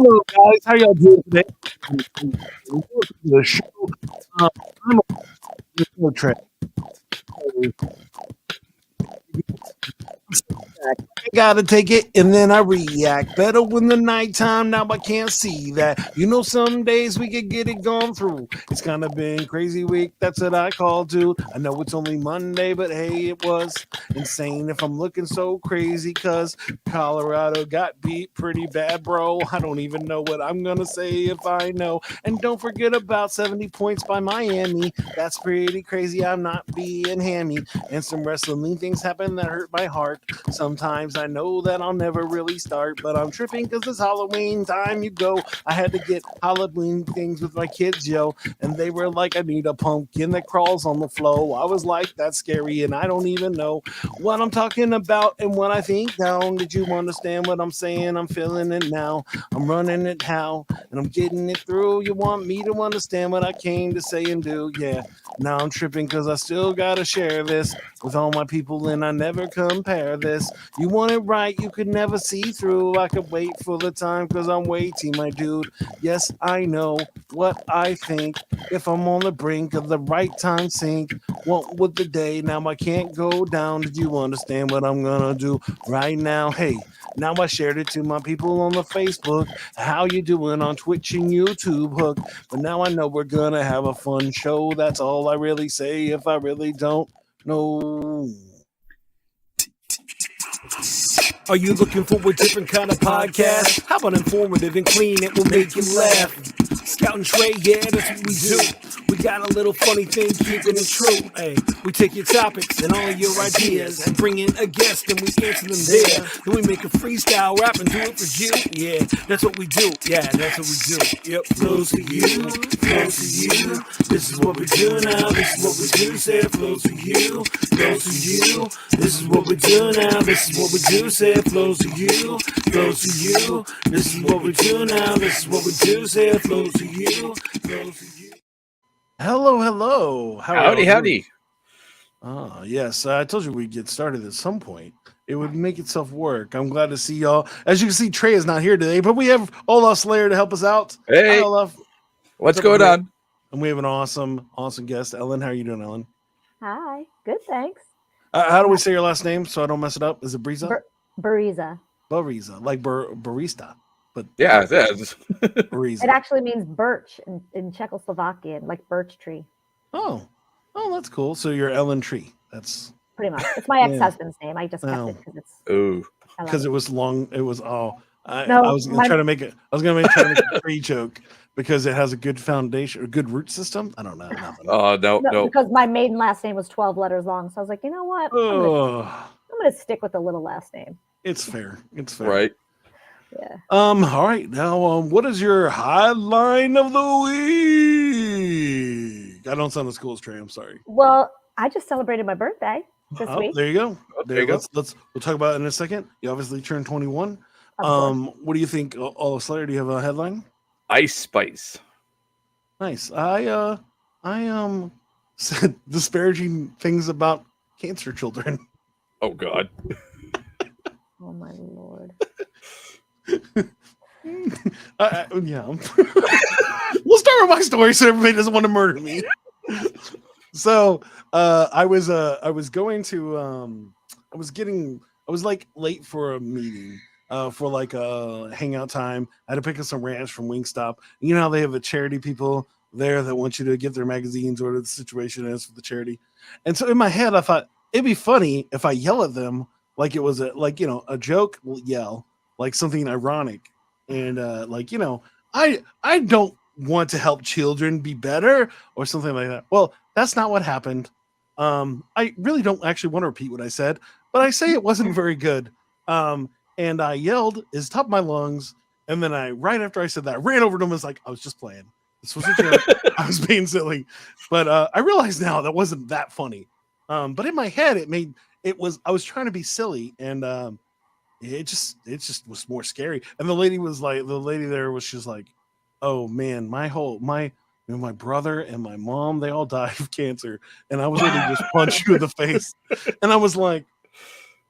Hello, guys. How y'all doing today? Welcome to the show. I'm on the show track. I gotta take it and then I react. Better when the nighttime, now I can't see that. You know, some days we could get it gone through. It's kind of been crazy week, that's what I call to. I know it's only Monday, but hey, it was insane if I'm looking so crazy because Colorado got beat pretty bad, bro. I don't even know what I'm gonna say if I know. And don't forget about 70 points by Miami. That's pretty crazy. I'm not being hammy. And some wrestling things happen that hurt my heart. Sometimes I know that I'll never really start, but I'm tripping because it's Halloween time. You go. I had to get Halloween things with my kids, yo, and they were like, I need a pumpkin that crawls on the floor. I was like, that's scary, and I don't even know what I'm talking about and what I think down. Did you understand what I'm saying? I'm feeling it now. I'm running it how, and I'm getting it through. You want me to understand what I came to say and do? Yeah. Now I'm tripping because I still gotta share this with all my people, and I never compare this. You want it right, you could never see through. I could wait for the time because I'm waiting, my dude. Yes, I know what I think. If I'm on the brink of the right time sink, what would the day? Now I can't go down. Did you understand what I'm gonna do right now? Hey, now I shared it to my people on the Facebook. How you doing on Twitch and YouTube hook? But now I know we're gonna have a fun show. That's all I really say if I really don't know. Are you looking for a different kind of podcast? How about informative and clean? It will make you laugh. Scout and Trey, yeah, that's what we do. We got a little funny thing, keeping it true. Hey, we take your topics and all your ideas and bring in a guest and we answer them there. Then we make a freestyle rap and do it for you. Yeah, that's what we do. Yeah, that's what we do. Yep, flows for you, flows for you. This is what we do now. This is what we do. Say it flows for you, flows for you. This is what we do now. This is what we do. Say it flows for you, flows for you. This is what we do now. This is what we do. Say it flows for you, flows for you. Hello, hello. How are Howdy, y'all doing? howdy. Ah, yes. I told you we'd get started at some point. It would make itself work. I'm glad to see y'all. As you can see, Trey is not here today, but we have Olaf Slayer to help us out. Hi, Hey, Olaf. what's up, going bro? on? And we have an awesome guest, Ellen. How are you doing, Ellen? Hi. Good, thanks. How do we say your last name so I don't mess it up? Is it Breza? Bereza. Barista, like barista, but Yeah, It Barista. actually means birch in Czechoslovakian, like birch tree. Oh, that's cool. So you're Ellen Tree. That's Pretty much. It's my Yeah. ex-husband's name. I just kept Oh. it because it's. Ooh, I love because it. it was long. It was all. I No, was gonna try to make it. I was gonna try to make a tree joke because it has a good foundation, a good root system. I don't know. Nothing. oh no, No, no. because my maiden last name was 12 letters long, so I was like, you know what? Oh, I'm gonna stick with the little last name. it's fair. It's fair. Right. Yeah. All right. Now, what is your highline of the week? I don't sound as cool as Trey. I'm sorry. Well, I just celebrated my birthday this Oh, week. there you go. Oh, there you go. We'll talk about it in a second. You obviously turned 21. Of course. What do you think, Olaf Slayer? Do you have a headline? Ice Spice. Nice. I said disparaging things about cancer children. Oh God. Oh my lord. Yeah. We'll start with my story so everybody doesn't want to murder me. So I was like late for a meeting for like a hangout time. I had to pick up some ranch from Wingstop. You know how they have the charity people there that want you to get their magazines or the situation is for the charity. And so in my head I thought it'd be funny if I yell at them like it was a joke yell, like something ironic. And I don't want to help children be better or something like that. Well, that's not what happened. I really don't actually want to repeat what I said, but I say it wasn't very good. And I yelled as top of my lungs, and then right after I said that, I ran over to him and was like, I was just playing. This was a joke. I was being silly. But I realize now that wasn't that funny. But in my head, I was trying to be silly, and it just was more scary. And the lady there was just like, oh man, my brother and my mom, they all died of cancer, and I was ready to just punch you in the face. And I was like,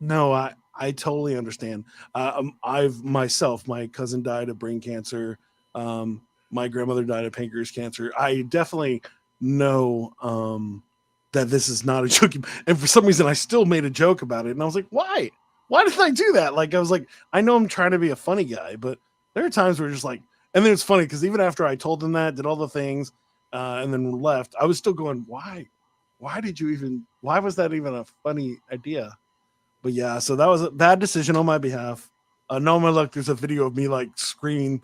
no, I totally understand. I've myself, my cousin died of brain cancer. My grandmother died of pancreas cancer. I definitely know that this is not a joke. And for some reason, I still made a joke about it. And I was like, why? Why did I do that? Like, I was like, I know I'm trying to be a funny guy, but there are times where just like, and then it's funny because even after I told them that, did all the things, and then left, I was still going, why? Why did you even, why was that even a funny idea? But yeah, so that was a bad decision on my behalf. No, my luck, there's a video of me like screaming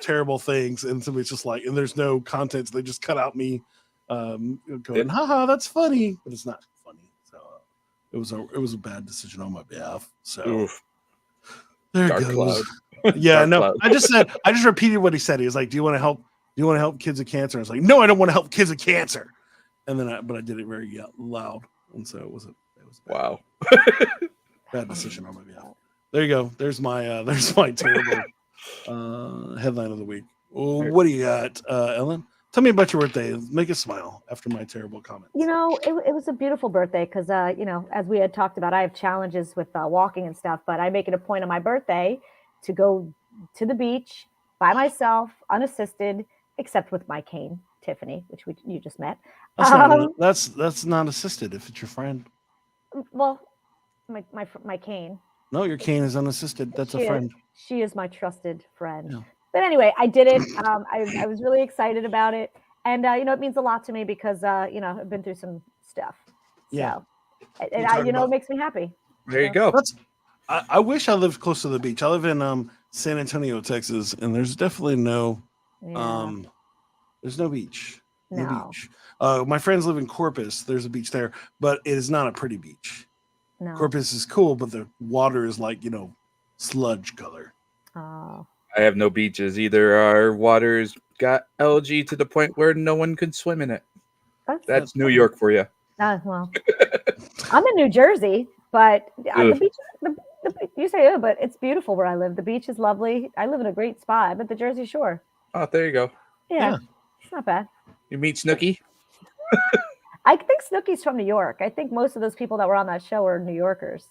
terrible things, and somebody's just like, and there's no content, so they just cut out me going, haha, that's funny, but it's not funny. So it was a bad decision on my behalf. So Oof. there Dark it goes. cloud. Yeah, Dark no, cloud. I just repeated what he said. He was like, "Do you want to help? Do you want to help kids with cancer?" I was like, "No, I don't want to help kids with cancer." And then, but I did it very loud, and so it was bad. Wow. Bad decision on my behalf. There you go. There's my terrible headline of the week. Well, what do you got, Ellen? Tell me about your birthday. Make us smile after my terrible comments. You know, it was a beautiful birthday because, you know, as we had talked about, I have challenges with walking and stuff, but I make it a point on my birthday to go to the beach by myself, unassisted, except with my cane, Tiffany, which you just met. That's not assisted if it's your friend. Well, my cane. No, your cane is unassisted. That's a friend. She is my trusted friend. Yeah. But anyway, I did it. I was really excited about it. And, you know, it means a lot to me because, you know, I've been through some stuff. Yeah. So, and you know, it makes me happy. There you go. I wish I lived close to the beach. I live in San Antonio, Texas, and there's definitely no there's no beach. No beach. My friends live in Corpus. There's a beach there, but it is not a pretty beach. No. Corpus is cool, but the water is like, you know, sludge color. Oh. I have no beaches either. Our water's got algae to the point where no one can swim in it. That's New York for you. Well, I'm in New Jersey, but the beach, you say, but it's beautiful where I live. The beach is lovely. I live in a great spot. I'm at the Jersey Shore. Oh, there you go. Yeah. It's not bad. You meet Snooki? I think Snooki's from New York. I think most of those people that were on that show are New Yorkers.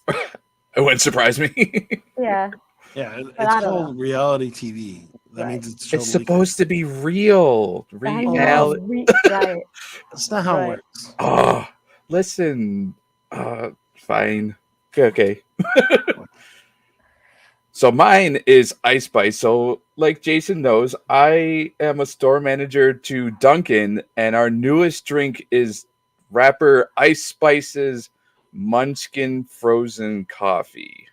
It wouldn't surprise me. Yeah. Yeah, it's called reality TV. That means it's supposed to be real. Reality. Right. That's not how it works. Oh, listen. Fine. Okay. So mine is Ice Spice. So like Jason knows, I am a store manager to Dunkin', and our newest drink is rapper Ice Spice's Munchkin Frozen Coffee.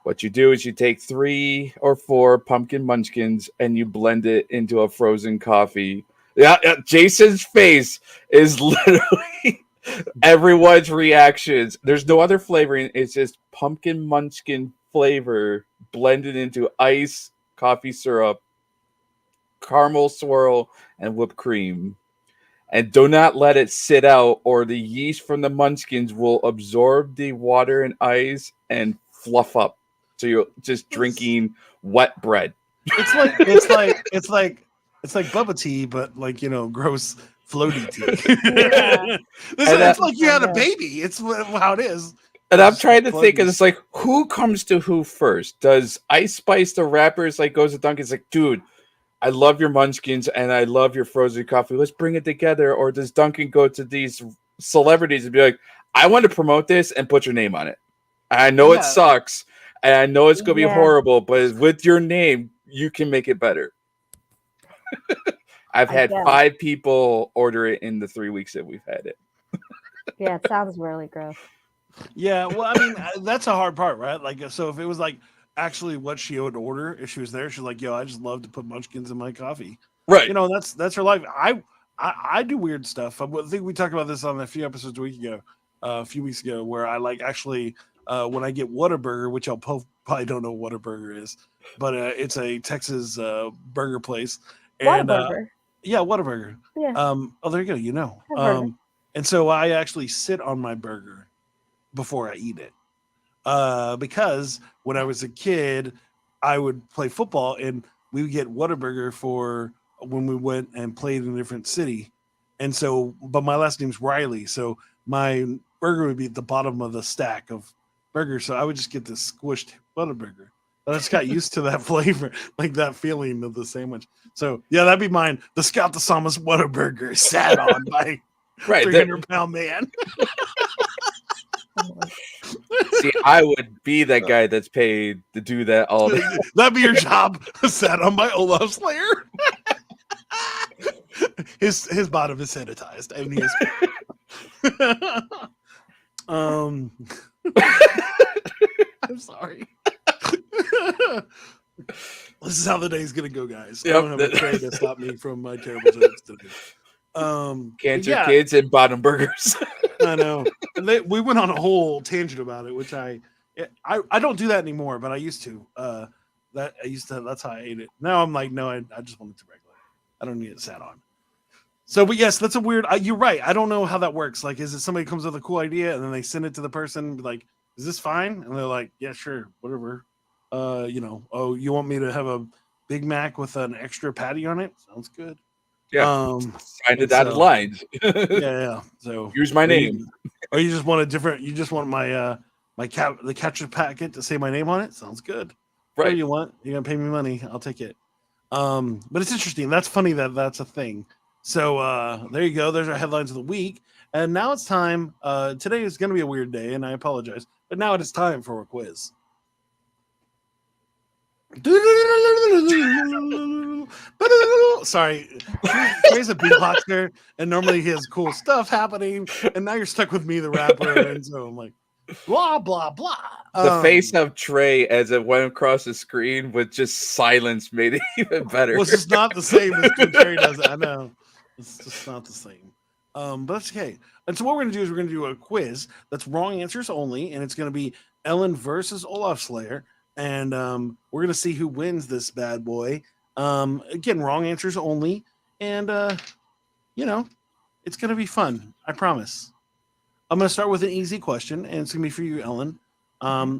What you do is you take 3 or 4 pumpkin munchkins and you blend it into a frozen coffee. Yeah, Jason's face is literally everyone's reactions. There's no other flavoring. It's just pumpkin munchkin flavor blended into ice, coffee syrup, caramel swirl, and whipped cream. And do not let it sit out, or the yeast from the munchkins will absorb the water and ice and fluff up. So you're just drinking wet bread. It's like Bubba tea, but like, you know, gross floaty tea. Yeah. It's like you had a baby. It's how it is. And I'm trying to think, and it's like, who comes to who first? Does Ice Spice, the rappers, like goes to Dunkin'? It's like, dude, I love your munchkins and I love your frozen coffee. Let's bring it together. Or does Dunkin' go to these celebrities and be like, I want to promote this and put your name on it? I know it sucks. And I know it's going to be horrible, but with your name, you can make it better. I've had 5 people order it in the 3 weeks that we've had it. Yeah, it sounds really gross. Yeah, well, I mean, that's a hard part, right? Like, so if it was like actually what she would order, if she was there, she's like, yo, I just love to put munchkins in my coffee. Right. You know, that's her life. I do weird stuff. I think we talked about this on a few episodes a few weeks ago, where I like actually when I get Whataburger, which I'll probably don't know what Whataburger is, but it's a Texas burger place. And Whataburger. Yeah, Whataburger. Yeah. Oh, there you go. You know. And so I actually sit on my burger before I eat it, because when I was a kid, I would play football and we would get Whataburger for when we went and played in a different city. And so, but my last name's Riley, so my burger would be at the bottom of the stack of burger, so I would just get this squished Whataburger. But I just got used to that flavor, like that feeling of the sandwich. So yeah, that'd be mine. The Scout the Psalmist Whataburger, sat on by Right. 300-pound man. See, I would be that guy that's paid to do that all day. That'd be your job. Sat on by Olaf Slayer. His bottom is sanitized. And he is. I'm sorry. This is how the day's gonna go, guys. Yep. I don't have a tray to stop me from my terrible jokes today. Cancer kids and bottom burgers. I know. And we went on a whole tangent about it, which I don't do that anymore, but I used to. That's how I ate it. Now I'm like, no, I just want it to regular. I don't need it sat on. So, but yes, that's a weird. You're right. I don't know how that works. Like, is it somebody comes with a cool idea and then they send it to the person, like, is this fine? And they're like, yeah, sure, whatever. Oh, you want me to have a Big Mac with an extra patty on it? Sounds good. Yeah. Sign the dotted lines. Yeah. So use my name. Or you just want a different. You just want my the catcher packet to say my name on it. Sounds good. Right. Whatever you want? You're gonna pay me money. I'll take it. But it's interesting. That's funny that's a thing. So there you go. There's our headlines of the week. And now it's time. Today is going to be a weird day, and I apologize. But now it is time for a quiz. Sorry. Trey's a beatboxer, and normally he has cool stuff happening. And now you're stuck with me, the rapper. And so I'm like, blah, blah, blah. The face of Trey as it went across the screen with just silence made it even better. Well, it's just not the same as when Trey does it. I know. It's just not the same. But that's okay. And so what we're going to do is we're going to do a quiz that's wrong answers only, and it's going to be Ellen versus Olaf Slayer, and we're going to see who wins this bad boy. Again, wrong answers only, and it's going to be fun. I promise. I'm going to start with an easy question, and it's going to be for you, Ellen.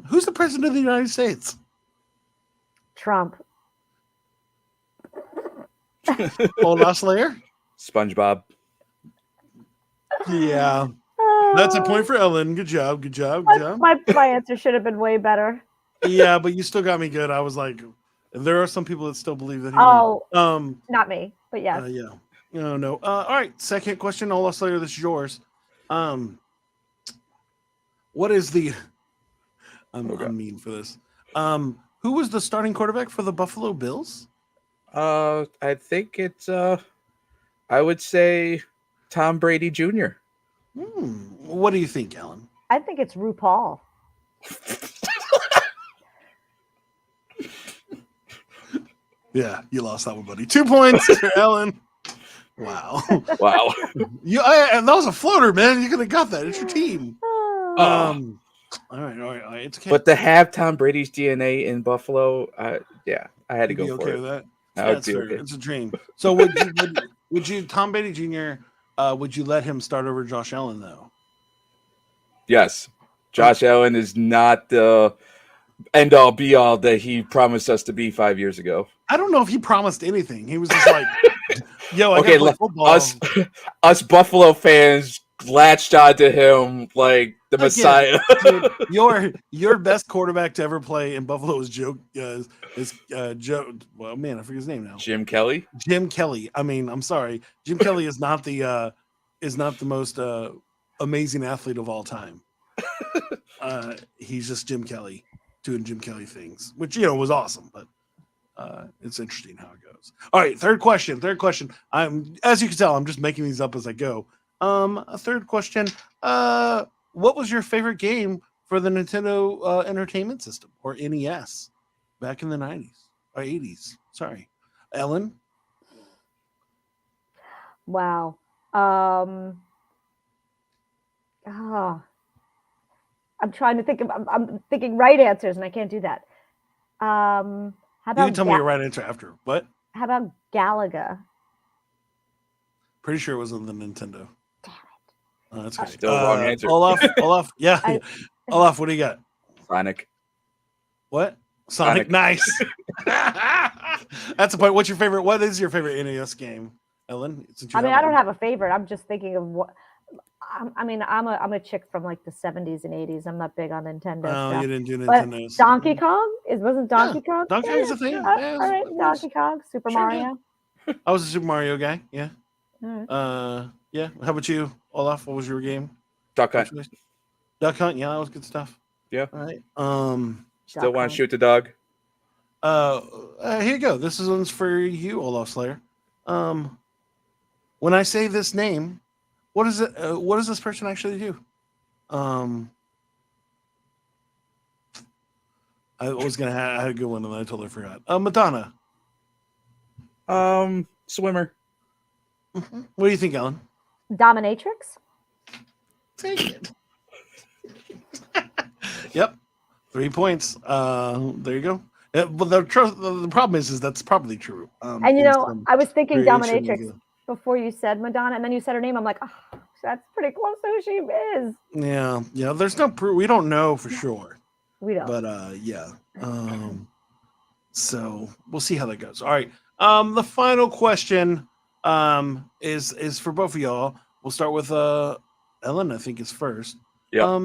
Who's the president of the United States? Trump. Olaf Slayer? SpongeBob. Yeah. That's a point for Ellen. Good job. Good job. Good job. My answer should have been way better. Yeah, but you still got me good. I was like, there are some people that still believe that he won. Not me, but yes. Yeah. No. All right. Second question, Olaf Slayer, this is yours. What is the I'm mean for this. Who was the starting quarterback for the Buffalo Bills? I think it's I would say Tom Brady Jr. What do you think, Ellen? I think it's RuPaul. Yeah, you lost that one, buddy. 2 points for Ellen. Wow. That was a floater, man. You could have got that. It's your team. All right. It's okay. But to have Tom Brady's DNA in Buffalo, I had to go for it. With that? Would be okay. It's a dream. So would you Tom Brady Jr. Would you let him start over Josh Allen though? Yes. Josh Allen is not the end all be all that he promised us to be 5 years ago. I don't know if he promised anything. He was just like, "Yo, I okay, gotta play football." Us Buffalo fans latched onto him like the Messiah. Dude, your best quarterback to ever play in Buffalo is Joe. Well, man, I forget his name now. Jim Kelly. Jim Kelly. I mean, I'm sorry, Jim Kelly is not the most amazing athlete of all time. He's just Jim Kelly doing Jim Kelly things, which was awesome, but it's interesting how it goes. All right, third question. As you can tell, I'm just making these up as I go. A third question. What was your favorite game for the Nintendo Entertainment System or NES back in the 90s or 80s? Sorry, Ellen. Wow. I'm trying to think of. I'm thinking right answers, and I can't do that. How about you can tell me your right answer after. What? How about Galaga? Pretty sure it was on the Nintendo. Damn it! That's great. Still wrong answer. Olaf. Yeah. Olaf, what do you got? Sonic. What? Sonic. Nice. That's the point. What's your favorite? What is your favorite NES game, Ellen? I don't have a favorite. I'm just thinking of what. I'm a chick from like the 70s and 80s. I'm not big on Nintendo Oh, stuff. you didn't do But Nintendo. Donkey Kong wasn't Donkey Kong? Donkey Kong's a thing. Yeah, All right, it was. Donkey Kong, Super Sure, Mario. I was a Super Mario guy. Yeah. All right. Yeah. How about you, Olaf? What was your game? Duck Hunt. Duck Hunt. Yeah, that was good stuff. Yeah. All right. Still want to shoot the dog? Here you go. This one's for you, Olaf Slayer. When I say this name, what is it? What does this person actually do? I was gonna have, I had a good one and I totally forgot. Madonna. Swimmer. Mm-hmm. What do you think, Ellen? Dominatrix. Take it. Yep, 3 points. There you go. But the problem is that's probably true. And you know, I was thinking dominatrix before you said Madonna, and then you said her name. I'm like, oh, that's pretty close to who she is. Yeah. There's no proof. We don't know for sure. We don't. But yeah. So we'll see how that goes. All right. The final question is for both of y'all. We'll start with Ellen. I think is first. Yeah.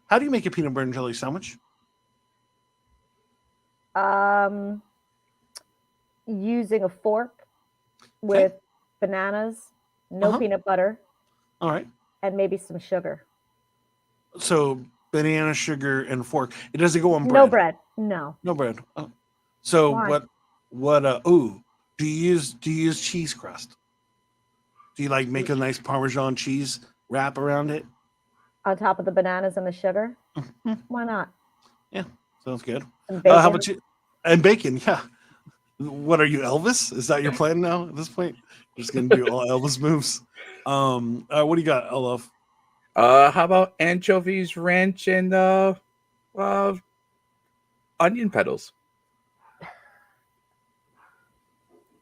How do you make a peanut butter and jelly sandwich? Using a fork with bananas, no peanut butter. All right. And maybe some sugar. So banana, sugar, and fork. It doesn't go on bread. No bread. No. No bread. Oh. So Why? what do you use cheese crust? Do you like make a nice Parmesan cheese wrap around it? On top of the bananas and the sugar? Why not? Yeah, sounds good. How about you? And bacon, yeah. What are you, Elvis? Is that your plan now at this point? Just gonna do all Elvis moves. What do you got, Olaf? How about anchovies, ranch, and onion petals?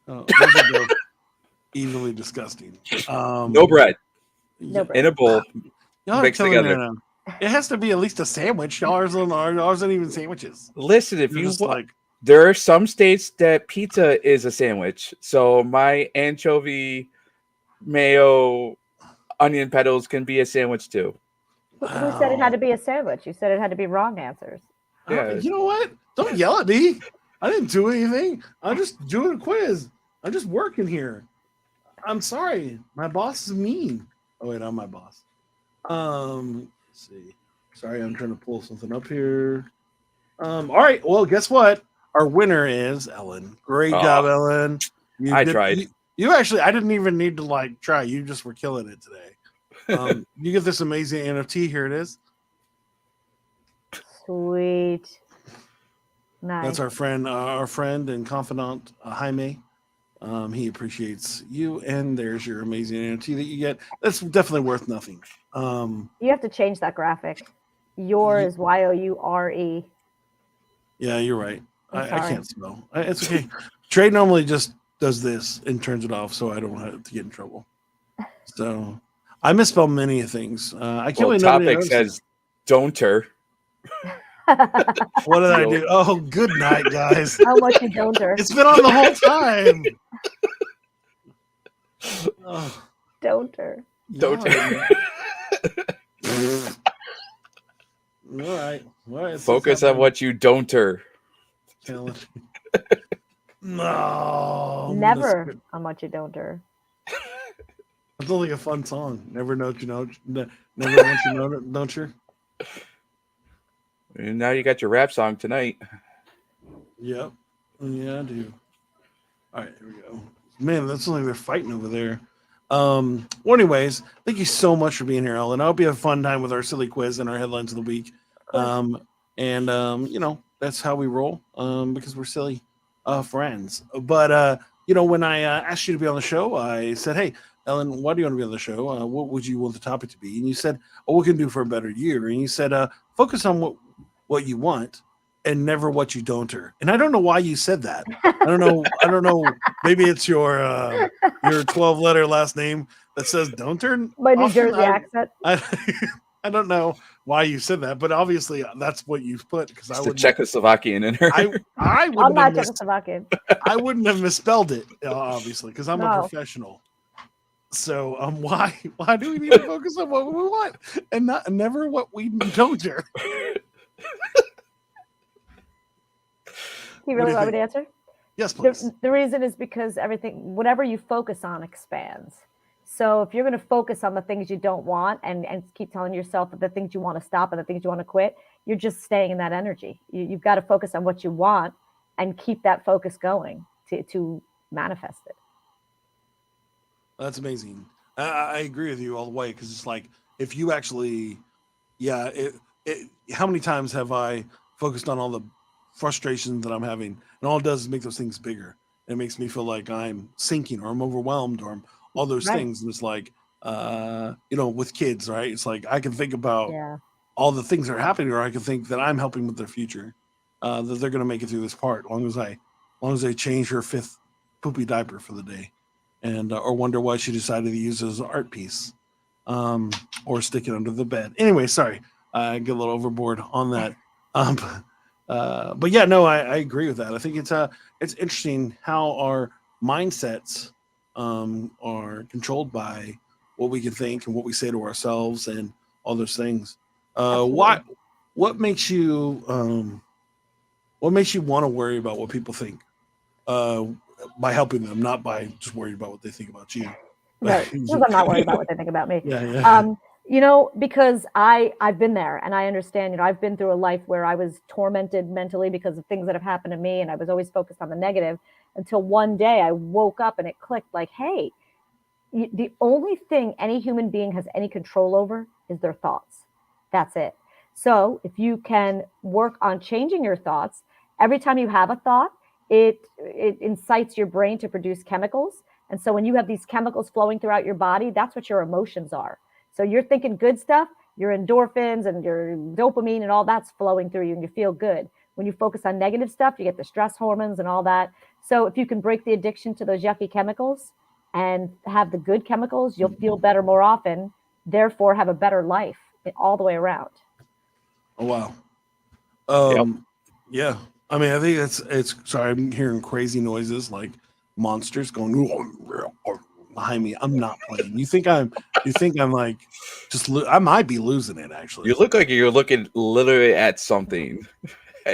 Those are both evenly disgusting. No bread. No bread. In a bowl. Y'all Mixed together. Now. It has to be at least a sandwich. Ours aren't even sandwiches. Listen, if You're you just like, there are some states that pizza is a sandwich. So my anchovy, mayo, onion petals can be a sandwich too. Who said it had to be a sandwich? You said it had to be wrong answers. Yeah. You know what? Don't yell at me. I didn't do anything. I'm just doing a quiz. I'm just working here. I'm sorry. My boss is mean. Oh wait, I'm my boss. Let's see. Sorry, I'm trying to pull something up here. All right. Well, guess what? Our winner is Ellen. Great job, Ellen. I tried. You actually, I didn't even need to try. You just were killing it today. You get this amazing NFT. Here it is. Sweet. Nice. That's our friend and confidant, Jaime. He appreciates you, and there's your amazing NFT that you get. That's definitely worth nothing. You have to change that graphic. Yours is Youre. Yeah, you're right. I can't spell. It's okay. Trey normally just does this and turns it off, so I don't have to get in trouble. So I misspell many things. I can't believe nobody Topic says "don'ter." What did I do? Oh, good night, guys. How much you don'ter? It's been on the whole time. Oh. Don'ter. Don'ter. All right. Focus on what you don'ter. No. Never how much you don'ter. It's only a fun song. Never know what you know. Never want you know, don't you? And now you got your rap song tonight. Yep. Yeah, I do. All right, here we go. Man, that's like they're fighting over there. Well, anyways, thank you so much for being here, Ellen. I hope you have a fun time with our silly quiz and our headlines of the week. That's how we roll because we're silly friends. But, when I asked you to be on the show, I said, hey, Ellen, why do you want to be on the show? What would you want the topic to be? And you said, what can do for a better year? And you said, focus on what you want and never what you don'ter. And I don't know why you said that. I don't know. Maybe it's your 12-letter last name that says don'ter. My New Jersey accent. I don't know why you said that, but obviously that's what you put because I would Czechoslovakian in her. I'm not Czechoslovakian. I wouldn't have misspelled it, obviously, because I'm a professional. So why do we need to focus on what we want and never what we don't, Jerry? You What do really you want me think? to answer? Yes, please. The reason is because whatever you focus on expands. So if you're going to focus on the things you don't want and keep telling yourself that the things you want to stop and the things you want to quit, you're just staying in that energy. You've got to focus on what you want and keep that focus going to manifest it. That's amazing. I agree with you all the way because it's like if you actually, yeah, how many times have I focused on all the frustration that I'm having, and all it does is make those things bigger. It makes me feel like I'm sinking or I'm overwhelmed or I'm all those Right. things. And it's like, with kids, right? It's like I can think about Yeah. all the things that are happening, or I can think that I'm helping with their future, that they're going to make it through this part, as long as they change her fifth poopy diaper for the day, and or wonder why she decided to use it as an art piece, or stick it under the bed. Anyway, sorry, I get a little overboard on that. Um, but yeah, no, I agree with that. I think it's interesting how our mindsets are controlled by what we can think and what we say to ourselves and all those things. Why? Absolutely. What makes you want to worry about what people think? Uh, by helping them, not by just worried about what they think about you. Right. Because I'm not worried about what they think about me. Yeah. Because I've been there and I understand, I've been through a life where I was tormented mentally because of things that have happened to me. And I was always focused on the negative until one day I woke up and it clicked like, hey, the only thing any human being has any control over is their thoughts. That's it. So if you can work on changing your thoughts, every time you have a thought, it incites your brain to produce chemicals. And so when you have these chemicals flowing throughout your body, that's what your emotions are. So you're thinking good stuff, your endorphins and your dopamine and all that's flowing through you and you feel good. When you focus on negative stuff, you get the stress hormones and all that. So if you can break the addiction to those yucky chemicals and have the good chemicals, you'll feel better more often, therefore have a better life all the way around. Oh wow. Yep. Yeah. I mean, I think it's. Sorry, I'm hearing crazy noises like monsters going behind me. I'm not playing. You think I'm? You think I'm like just? I might be losing it actually. You look like you're looking literally at something.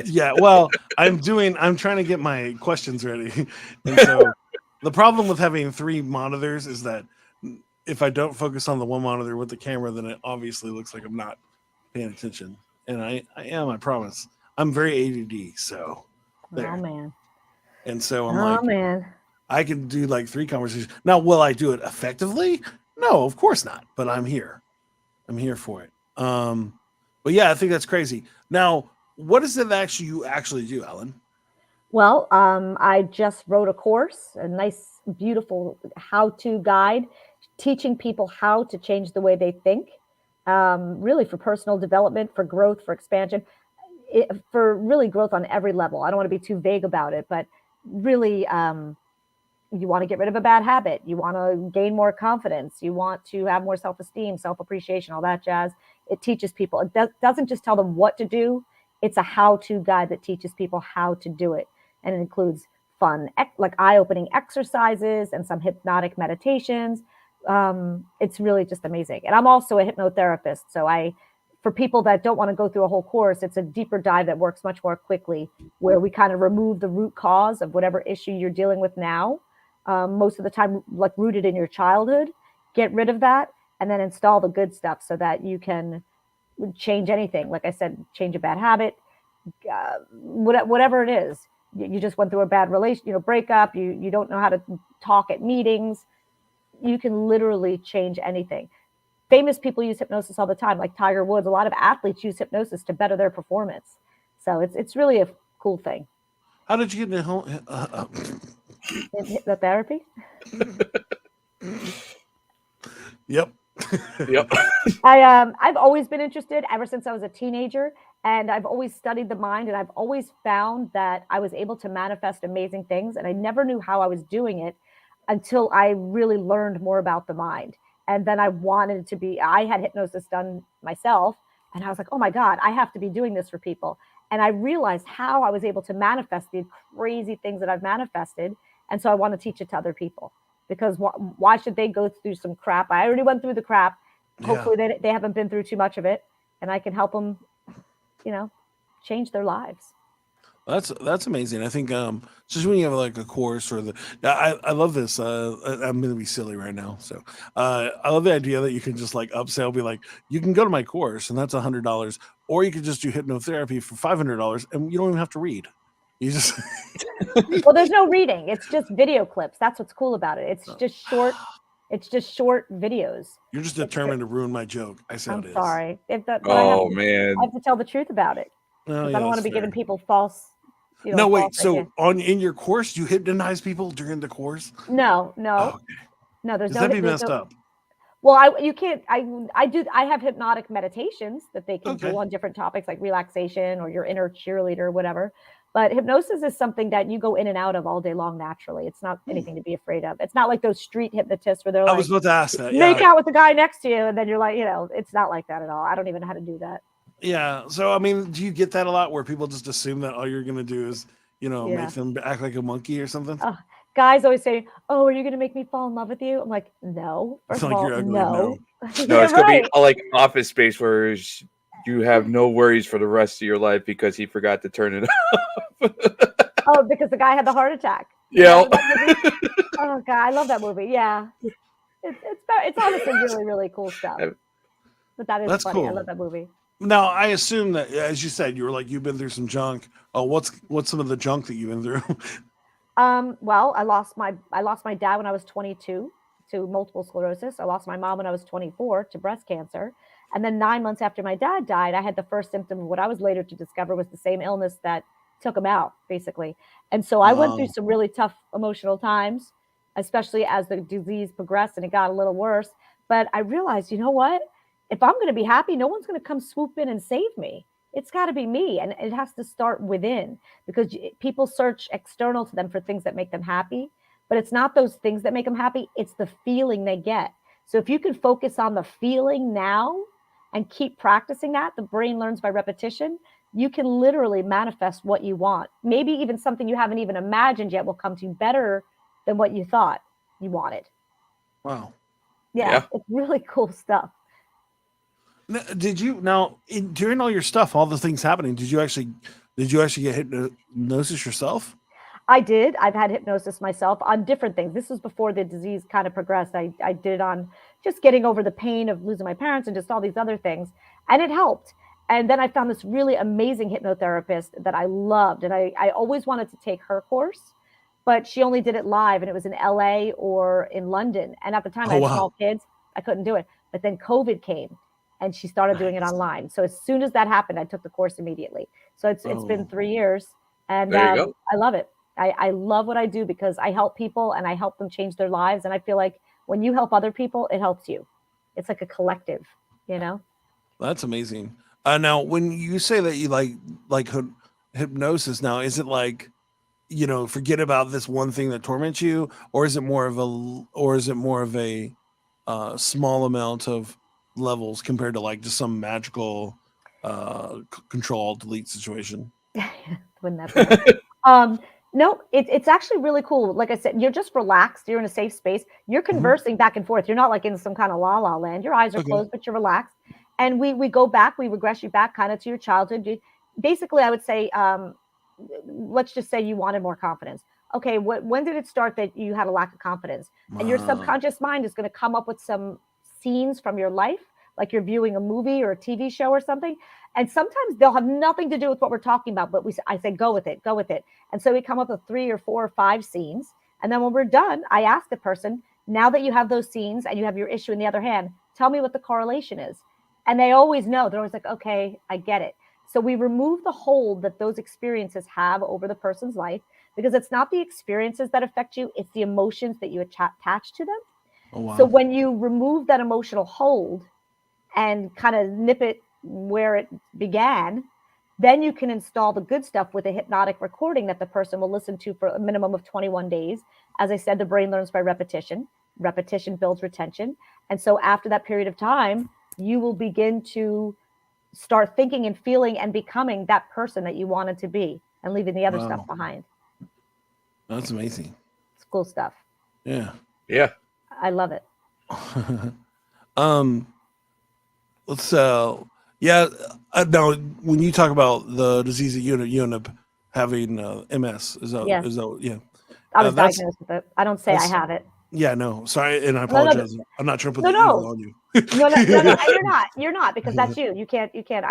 Yeah. Well, I'm trying to get my questions ready, and so the problem with having three monitors is that if I don't focus on the one monitor with the camera, then it obviously looks like I'm not paying attention. And I am. I promise. I'm very ADD, so there. Oh man. And so I'm Oh like, man. I can do like three conversations. Now, will I do it effectively? No, of course not. But I'm here. I'm here for it. But yeah, I think that's crazy. Now, what is it you actually do, Ellen? Well, I just wrote a course, a nice, beautiful how-to guide, teaching people how to change the way they think, really for personal development, for growth, for expansion, for really growth on every level. I don't want to be too vague about it, but really, you want to get rid of a bad habit. You want to gain more confidence. You want to have more self-esteem, self-appreciation, all that jazz. It teaches people. It doesn't just tell them what to do. It's a how-to guide that teaches people how to do it. And it includes fun, like eye-opening exercises and some hypnotic meditations. It's really just amazing. And I'm also a hypnotherapist. So for people that don't want to go through a whole course, it's a deeper dive that works much more quickly, where we kind of remove the root cause of whatever issue you're dealing with now. Most of the time, like rooted in your childhood, get rid of that and then install the good stuff so that you can change anything. Like I said, change a bad habit, whatever it is. You just went through a bad breakup. You don't know how to talk at meetings. You can literally change anything. Famous people use hypnosis all the time, like Tiger Woods. A lot of athletes use hypnosis to better their performance. So it's really a cool thing. How did you get into home? Hypnotherapy. Yep. Yep. I've always been interested ever since I was a teenager, and I've always studied the mind, and I've always found that I was able to manifest amazing things, and I never knew how I was doing it until I really learned more about the mind. And then I had hypnosis done myself, and I was like, oh my God, I have to be doing this for people. And I realized how I was able to manifest the crazy things that I've manifested. And so I want to teach it to other people. because why should they go through some crap? I already went through the crap. Yeah. Hopefully they haven't been through too much of it, and I can help them, change their lives. That's amazing. I think just when you have like a course or I love this. I'm gonna be silly right now. So I love the idea that you can just like upsell, be like, you can go to my course and that's $100, or you could just do hypnotherapy for $500 and you don't even have to read. You just Well, there's no reading. It's just video clips. That's what's cool about it. It's just short videos. You're just determined to ruin my joke. I say I'm it is. sorry. Oh man. I have to tell the truth about it. Oh, I yeah, don't want to that's be fair. giving people false. No, wait. false So ideas. in your course, you hypnotize people during the course? No, Oh, okay. no. There's Does no. that be there's messed no, up? Well, you can't. I have hypnotic meditations that they can Okay. do on different topics like relaxation or your inner cheerleader, whatever. But hypnosis is something that you go in and out of all day long naturally. It's not anything to be afraid of. It's not like those street hypnotists where they're I like, was about to ask that. make Yeah. out with the guy next to you, and then you're like, it's not like that at all. I don't even know how to do that. Yeah. So, I mean, do you get that a lot where people just assume that all you're going to do is, Yeah. make them act like a monkey or something? Guys always say, "Oh, are you going to make me fall in love with you?" I'm like, "No." First Like of all, you're ugly, no. No, it's gonna right. be like Office Space where you have no worries for the rest of your life because he forgot to turn it off. Oh, because the guy had the heart attack. Yeah. Oh God, I love that movie. Yeah, it's honestly really really cool stuff. But that is That's funny. I cool. love that movie. Now, I assume that, as you said, you were like, you've been through some junk. Oh, what's some of the junk that you've been through? Well, I lost my dad when I was 22 to multiple sclerosis. I lost my mom when I was 24 to breast cancer. And then 9 months after my dad died, I had the first symptom of what I was later to discover was the same illness that took him out, basically. And so I went through some really tough emotional times, especially as the disease progressed and it got a little worse. But I realized, you know what? If I'm going to be happy, no one's going to come swoop in and save me. It's got to be me. And it has to start within, because people search external to them for things that make them happy, but it's not those things that make them happy. It's the feeling they get. So if you can focus on the feeling now and keep practicing that, the brain learns by repetition. You can literally manifest what you want. Maybe even something you haven't even imagined yet will come to you better than what you thought you wanted. Wow. Yeah. It's really cool stuff. Did you during all your stuff, all the things happening? Did you actually get hypnosis yourself? I did. I've had hypnosis myself on different things. This was before the disease kind of progressed. I did it on just getting over the pain of losing my parents and just all these other things, and it helped. And then I found this really amazing hypnotherapist that I loved, and I always wanted to take her course, but she only did it live, and it was in LA or in London. And at the time, I had small kids. I couldn't do it. But then COVID came, and she started doing it online. So as soon as that happened, I took the course immediately. So it's been 3 years, and There you go. I love it. I love what I do because I help people and I help them change their lives. And I feel like when you help other people, it helps you. It's like a collective, That's amazing. Now, when you say that you like hypnosis, now is it like, forget about this one thing that torments you, or is it more of a small amount of levels compared to like just some magical control delete situation? Wouldn't that be nice? No, it's actually really cool. Like I said, you're just relaxed. You're in a safe space. You're conversing back and forth. You're not like in some kind of la la land. Your eyes are closed, but you're relaxed. And we go back. We regress you back kind of to your childhood. Basically, I would say, let's just say you wanted more confidence. Okay, when did it start that you had a lack of confidence? And your subconscious mind is going to come up with some scenes from your life, like you're viewing a movie or a TV show or something. And sometimes they'll have nothing to do with what we're talking about, but I say, go with it. And so we come up with 3 or 4 or 5 scenes. And then when we're done, I ask the person, now that you have those scenes and you have your issue in the other hand, tell me what the correlation is. And they always know. They're always like, okay, I get it. So we remove the hold that those experiences have over the person's life, because it's not the experiences that affect you. It's the emotions that you attach to them. Oh, wow. So when you remove that emotional hold and kind of nip it where it began, then you can install the good stuff with a hypnotic recording that the person will listen to for a minimum of 21 days. As I said, the brain learns by repetition. Repetition builds retention. And so after that period of time, you will begin to start thinking and feeling and becoming that person that you wanted to be and leaving the other stuff behind. That's amazing. It's cool stuff. Yeah. Yeah. I love it. um, let's yeah. Now, when you talk about the disease that you end up having MS, Yes, yeah? I was That's diagnosed with it. I don't say I that's have it. yeah. No, sorry, and I No, no, apologize. I'm not trying to put no, the evil no. on you. No, no, no, no. And you're not. You're not because that's you. Yeah, You can't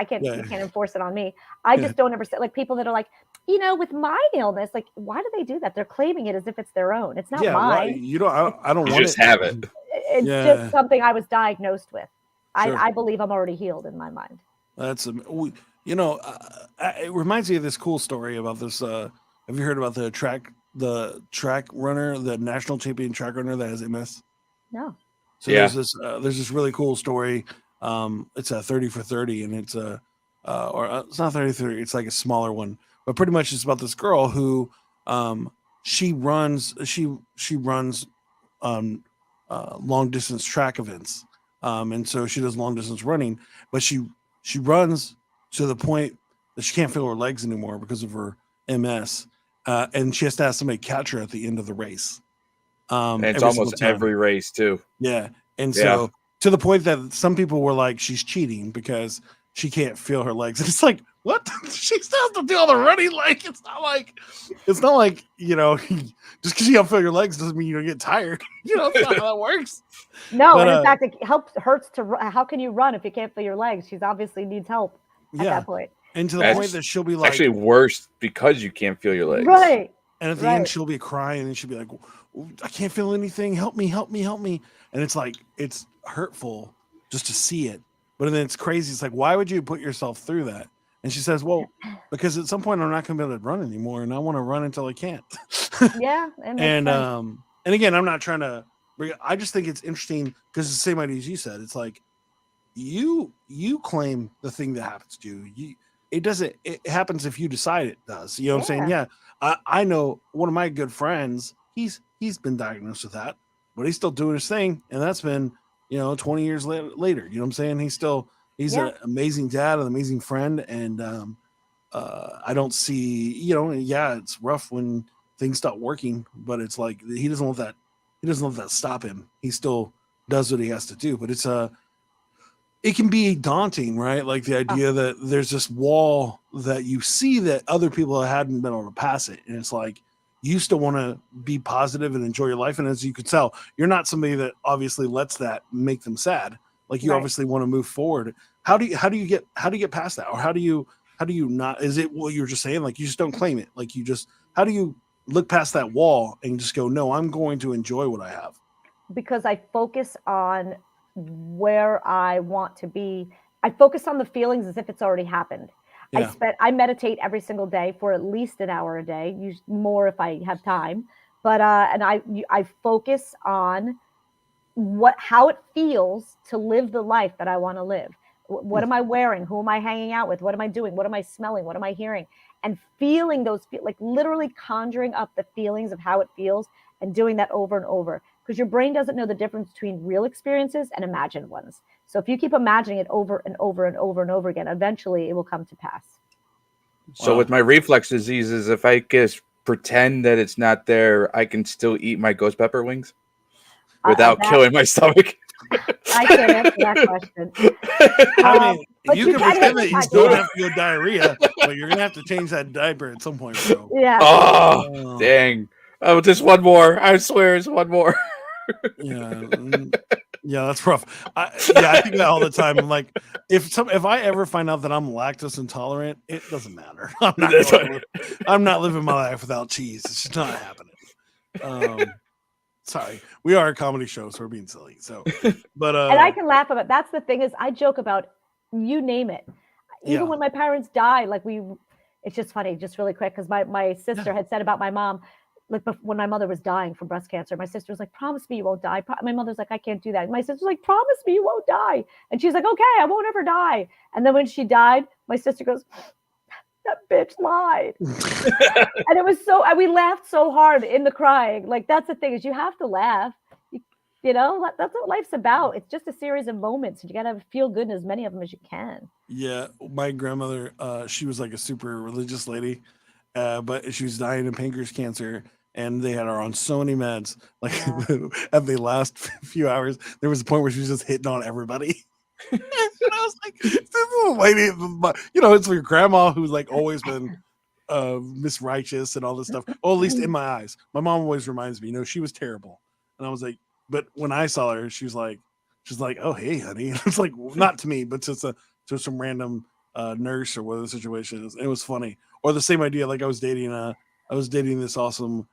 enforce it on me. I yeah, just don't ever say like people that are like, with my illness, like, why do they do that? They're claiming it as if it's their own. It's not yeah. Why mine. you don't? I don't You want just it. have it. It's just Yeah, something I was diagnosed with. sure. I believe I'm already healed in my mind. That's it reminds me of this cool story about this. Have you heard about the track runner, the national champion track runner that has MS? No. So Yeah. there's this really cool story. It's a 30 for 30, and it's not 30 for 30. It's like a smaller one, but pretty much it's about this girl who she runs um, long distance track events, and so she does long distance running, but she runs to the point that she can't feel her legs anymore because of her MS, and she has to have somebody catch her at the end of the race And it's every single almost time. every race too. Yeah. And Yeah. so to the point that some people were like, she's cheating because she can't feel her legs. And it's like, what? She still has to do all the running. Like, it's not like, just because you don't feel your legs doesn't mean you don't get tired. It's not how that works. No, But, and in fact, it hurts to. How can you run if you can't feel your legs? She's obviously needs help at yeah. that point. And to the That's point that she'll be It's like, actually worse because you can't feel your legs. Right. and at the end, she'll be crying and she'll be like, I can't feel anything. Help me, help me, help me. And it's like, it's hurtful just to see it. But then it's crazy. It's like, why would you put yourself through that? And she says, well, because at some point I'm not going to be able to run anymore. And I want to run until I can't. Yeah. It makes and, sense. and again, I'm not trying to, I just think it's interesting because it's the same idea as you said. It's like, you claim the thing that happens to you. It happens if you decide it does. You know what I'm saying? Yeah. I know one of my good friends, he's been diagnosed with that, but he's still doing his thing. And that's been, 20 years later, you know what I'm saying? He's an amazing dad, an amazing friend. And, I don't see, it's rough when things stop working, but it's like, he doesn't let that stop him. He still does what he has to do, but it can be daunting, right? Like the idea that there's this wall that you see that other people hadn't been able to pass it. And it's like, you still want to be positive and enjoy your life. And as you could tell, you're not somebody that obviously lets that make them sad. Like you obviously want to move forward. How do you get past that? Or how do you not, is it what you're just saying? Like you just don't claim it. Like how do you look past that wall and just go, no, I'm going to enjoy what I have? Because I focus on where I want to be. I focus on the feelings as if it's already happened. Yeah. I meditate every single day for at least an hour a day, more if I have time. But and I focus on how it feels to live the life that I want to live. What am I wearing? Who am I hanging out with? What am I doing? What am I smelling? What am I hearing? And feeling those, like literally conjuring up the feelings of how it feels and doing that over and over. Because your brain doesn't know the difference between real experiences and imagined ones. So if you keep imagining it over and over and over and over again, eventually it will come to pass. So with my reflex diseases, if I just pretend that it's not there, I can still eat my ghost pepper wings without killing my stomach. I can't answer that question. I mean, you can pretend that you still it. have to go diarrhea, but you're gonna have to change that diaper at some point, bro. Yeah. Oh, dang! Oh, just one more. I swear, it's one more. Yeah, that's rough. I think that all the time. I'm like, if I ever find out that I'm lactose intolerant, it doesn't matter. I'm not living my life without cheese. It's just not happening. Sorry, we are a comedy show, so we're being silly. So, but and I can laugh about. That's the thing is, I joke about you name it. Even when my parents died, like it's just funny, just really quick, because my sister had said about my mom, like when my mother was dying from breast cancer, my sister was like, "Promise me you won't die." My mother's like, "I can't do that." My sister's like, "Promise me you won't die," and she's like, "Okay, I won't ever die." And then when she died, my sister goes, "That bitch lied." And it was we laughed so hard in the crying. Like that's the thing is you have to laugh. That's what life's about. It's just a series of moments. You got to feel good in as many of them as you can. Yeah, my grandmother, she was like a super religious lady, but she was dying of pancreas cancer, and they had her on so many meds. Like Yeah. at the last few hours, there was a point where she was just hitting on everybody. And I was like, this little lady, it's your grandma who's like always been Miss Righteous and all this stuff. Well, at least in my eyes. My mom always reminds me, she was terrible. And I was like, but when I saw her, she's like, oh, hey, honey. And it's like, not to me, but to some random nurse or whatever the situation is. And it was funny. Or the same idea, like I was dating this awesome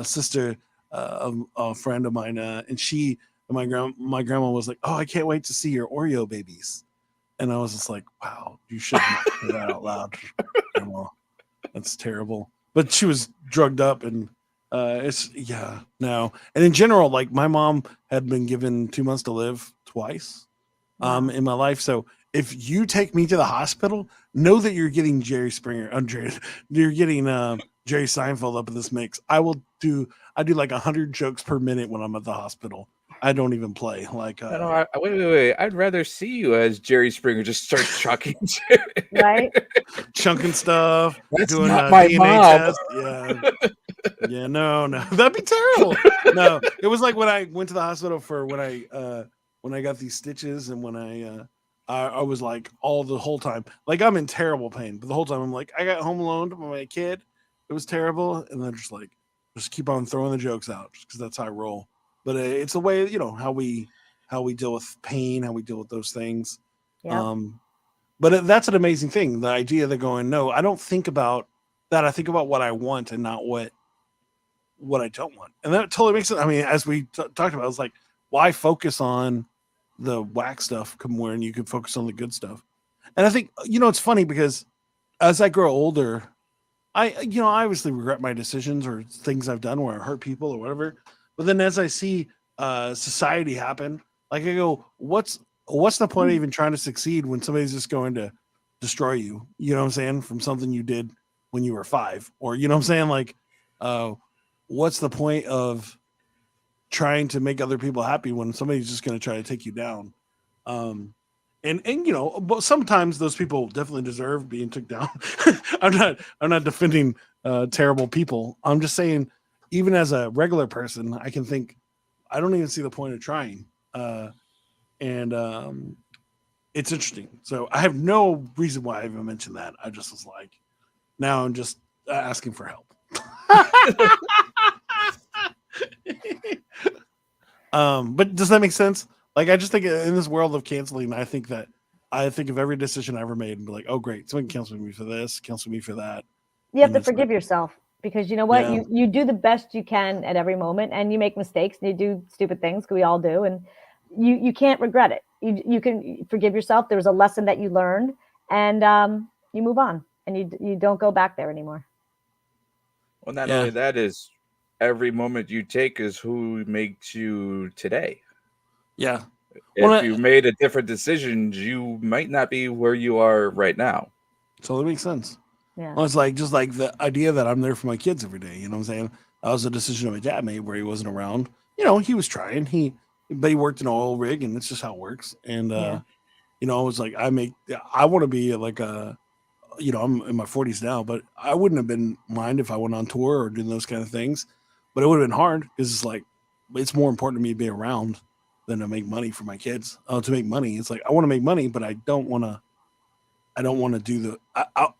sister of a friend of mine, and my grandma was like, oh, I can't wait to see your Oreo babies. And I was just like, wow, you should not say that out loud, grandma. That's terrible. But she was drugged up, and no. And in general, like my mom had been given 2 months to live twice Wow. in my life. So if you take me to the hospital, know that you're getting Jerry Springer. You're getting Jerry Seinfeld up in this mix. I do like 100 jokes per minute when I'm at the hospital. I don't even play. Like No, wait. I'd rather see you as Jerry Springer just start chucking Right? chunking stuff, That's doing not my DNA mom. test. Yeah, no, that'd be terrible. No, it was like when I went to the hospital for when I got these stitches, and when I was like the whole time, like I'm in terrible pain, but the whole time I'm like, I got home alone with my kid. It was terrible, and then just keep on throwing the jokes out because that's how I roll. But it's the way how we deal with pain, how we deal with those things. Yeah. But that's an amazing thing. The idea that going, no, I don't think about that. I think about what I want and not what I don't want. And that totally makes sense. I mean, as we talked about, it's like, why focus on the whack stuff when you can focus on the good stuff? And I think, it's funny because as I grow older, I obviously regret my decisions or things I've done where I hurt people or whatever. But then as I see society happen, like I go, what's the point of even trying to succeed when somebody's just going to destroy you? You know what I'm saying? From something you did when you were 5, or you know what I'm saying? Like, what's the point of trying to make other people happy when somebody's just going to try to take you down? And but sometimes those people definitely deserve being took down. I'm not defending terrible people. I'm just saying, even as a regular person, I can think I don't even see the point of trying. And it's interesting. So I have no reason why I even mentioned that. I just was like, now I'm just asking for help. But does that make sense? Like, I just think in this world of canceling, I think of every decision I ever made and be like, oh, great, someone cancel me for this, cancel me for that. You have And to it's forgive like, yourself, because you know what? Yeah. You do the best you can at every moment, and you make mistakes and you do stupid things, because we all do, and you can't regret it. You can forgive yourself. There was a lesson that you learned, and you move on, and you don't go back there anymore. Well, not Yeah. only that is every moment you take is who makes you today. Yeah. If you made a different decision, you might not be where you are right now. So that makes sense. Yeah. Well, it's like just like the idea that I'm there for my kids every day. You know what I'm saying? That was a decision my dad made where he wasn't around. He was trying. But he worked in an oil rig, and it's just how it works. And Yeah. it was like I want to be like I'm in my 40s now, but I wouldn't have been mind if I went on tour or doing those kind of things. But it would have been hard because it's like it's more important to me to be around than to make money for my kids. To make money, it's like I want to make money, but I don't want to. I don't want to do the.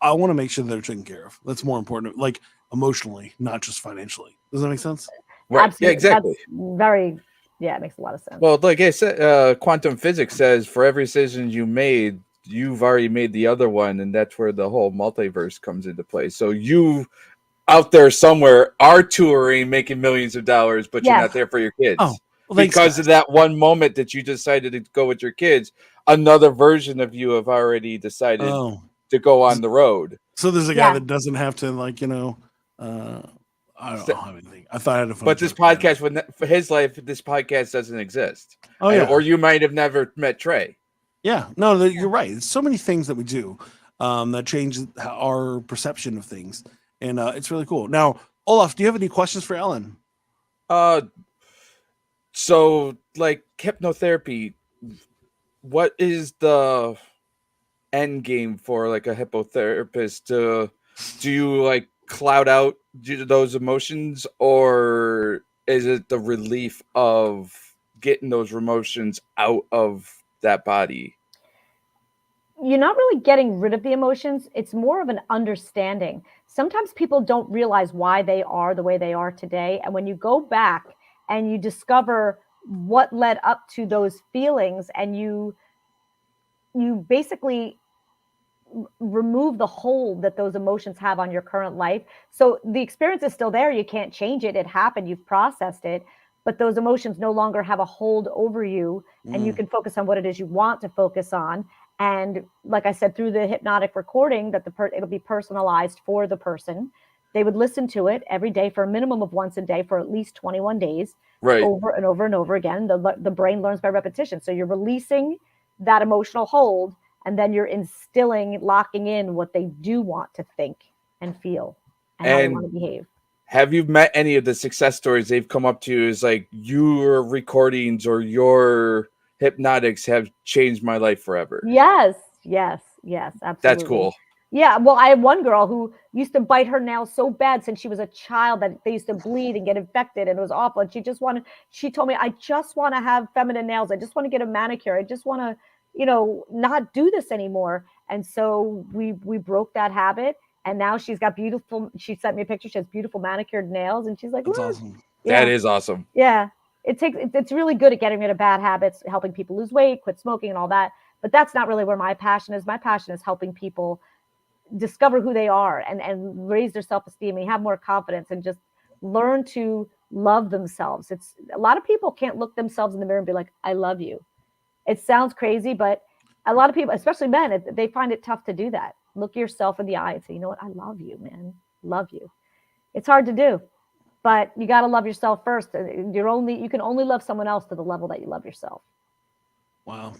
I want to make sure they're taken care of. That's more important, like emotionally, not just financially. Does that make sense? Right. Absolutely. Yeah, exactly. That's it makes a lot of sense. Well, like I said, quantum physics says for every decision you made, you've already made the other one, and that's where the whole multiverse comes into play. So you out there somewhere are touring, making millions of dollars, but you're not there for your kids. Oh, well, thanks, because guys. of that one moment that you decided to go with your kids. Another version of you have already decided to go on the road. So there's a guy that doesn't have to, like, I don't have anything. I thought I had a fun But this podcast, for his life, this podcast doesn't exist. Oh, yeah. Or you might have never met Trey. Yeah. No, you're right. There's so many things that we do that change our perception of things. And it's really cool. Now, Olaf, do you have any questions for Ellen? So, like, hypnotherapy, what is the end game for, like, a hypnotherapist? Do you, like, cloud out due to those emotions, or is it the relief of getting those emotions out of that body? You're not really getting rid of the emotions. It's more of an understanding. Sometimes people don't realize why they are the way they are today. And when you go back and you discover what led up to those feelings, and you basically remove the hold that those emotions have on your current life. So the experience is still there. You can't change it. It happened. You've processed it, but those emotions no longer have a hold over you, and you can focus on what it is you want to focus on. And like I said, through the hypnotic recording, that it'll be personalized for the person. They would listen to it every day for a minimum of once a day for at least 21 days, Right. over and over and over again. The brain learns by repetition. So you're releasing that emotional hold, and then you're instilling, locking in what they do want to think and feel, and how they want to behave. Have you met any of the success stories they've come up to you as like, your recordings or your hypnotics have changed my life forever? Yes, absolutely. That's cool. Yeah, well, I had one girl who used to bite her nails so bad since she was a child that they used to bleed and get infected, and it was awful. And she told me, I just want to have feminine nails. I just want to get a manicure. I just want to, not do this anymore. And so we broke that habit, and now she's got beautiful, she sent me a picture. She has beautiful manicured nails, and she's like, That's look. awesome. Yeah. That is awesome. Yeah. It's really good at getting rid of bad habits, helping people lose weight, quit smoking and all that. But that's not really where my passion is. My passion is helping people discover who they are, and raise their self-esteem and have more confidence, and just learn to love themselves. It's a lot of people can't look themselves in the mirror and be like, I love you. It sounds crazy, but a lot of people, especially men, they find it tough to do that. Look yourself in the eye and say, you know what? I love you, man. Love you. It's hard to do, but you got to love yourself first. You can only love someone else to the level that you love yourself. Wow.